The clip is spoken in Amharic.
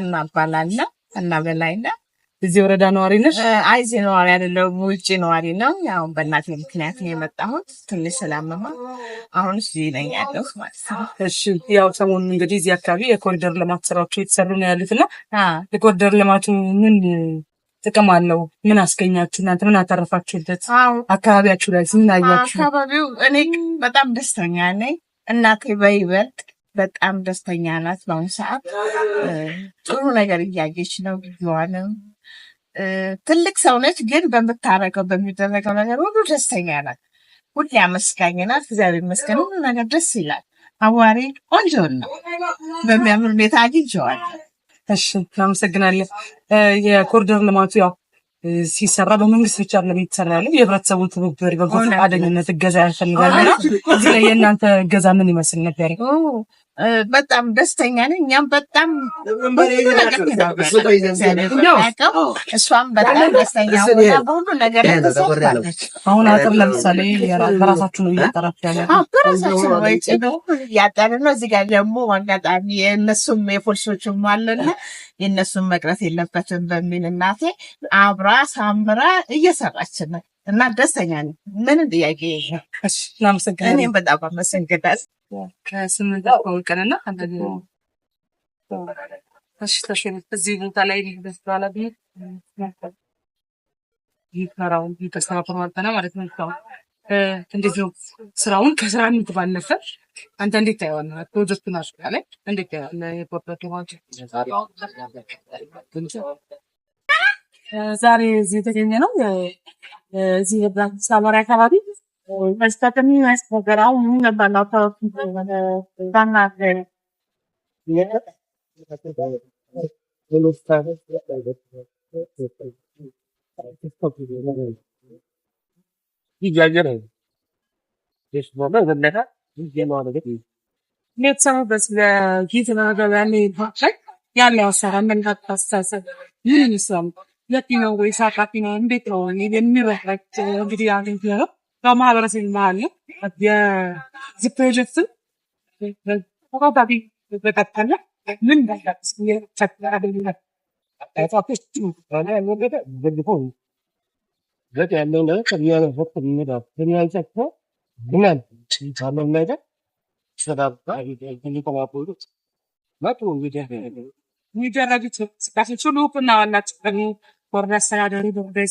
ሀና እባላለሁ። ሀና በላይና እዚህ ወረዳ ነዋሪ ነሽ? አይዚ ነዋሪ አይደለሁም፣ ውጭ ነዋሪ ነው። ያው በእናቴ ምክንያት ነው የመጣሁት። ትንሽ ስላመማ አሁን እዚህ ነኝ ያለሁት ማለት ነው። እሺ፣ ያው ሰሞኑን እንግዲህ እዚህ አካባቢ የኮሪደር ልማት ስራዎች እየተሰሩ ነው ያሉትና የኮሪደር ልማቱ ምን ጥቅም አለው? ምን አስገኛችሁ? እናንተ ምን አተረፋችሁበት? አካባቢያችሁ ላይ ምን አያችሁ? አካባቢው እኔ በጣም ደስተኛ ነኝ። እናቴ በይበልጥ በጣም ደስተኛ ናት። በአሁኑ ሰዓት ጥሩ ነገር እያየች ነው። ጊዜዋንም ትልቅ ሰው ነች፣ ግን በምታረገው በሚደረገው ነገር ሁሉ ደስተኛ ናት። ሁሌ አመስጋኝ ናት። እግዚአብሔር ይመስገን፣ ሁሉ ነገር ደስ ይላል። አዋሪ ቆንጆ ነው። በሚያምር ሁኔታ አግኝቼዋለሁ። እሺ፣ እናመሰግናለን። የኮሪደር ልማቱ ያው ሲሰራ በመንግስት ብቻ አይደለም የተሰራ ያለው፣ የህብረተሰቡ ትብብር፣ በጎ ፈቃደኝነት እገዛ ያስፈልጋልና እዚህ ላይ የእናንተ እገዛ ምን ይመስል ነበር? በጣም ደስተኛ ነኝ። እኛም በጣም እሷም በጣም ደስተኛ ሆና በሁሉ ነገር አሁን አጥር ለምሳሌ በራሳችሁ ነው እያጠራችሁ ያለ? በራሳችን ወይ እያጠርን ነው። እዚህ ጋር ደግሞ አጋጣሚ የእነሱም የፖሊሶችም አለና የእነሱም መቅረት የለበትም በሚል እናቴ አብራ ሳምራ እየሰራች ነው እና ደስተኛ ነኝ። ምንም ጥያቄ የለም። እናመሰግናለን። እኔም በጣም አመሰግናለሁ። ከስምንት ቆይቀንና እዚህ ቦታ ላይ በስራላ ይሰራውን ተስተካክሎ ማጠና ማለት ነው። እንዴት ነው ስራውን ከስራ ባለፈ አንተ እንዴት ታየዋለህ? ፕሮጀክቱን አስቀያለህ እንዴት ታየዋለህ? የፖርቶቱ ዛሬ እዚህ የተገኘ ነው። እዚህ ሳማሪ አካባቢ መስጠትም ያስፈልጋል። ምን ነበር ባናገ የትኛው ወይ ሳቃፊ ነው እንዴት ነው የሚረክ እንግዲህ ያገኘው በማህበረሰብ መሀል የዚህ ፕሮጀክት ተቋጣቢ በቀጥታ ምን እንዳላስ ያለው የሚደረጉት ስቃሴ ሁሉ እና ዋናቸው ወረዳ አስተዳደሩ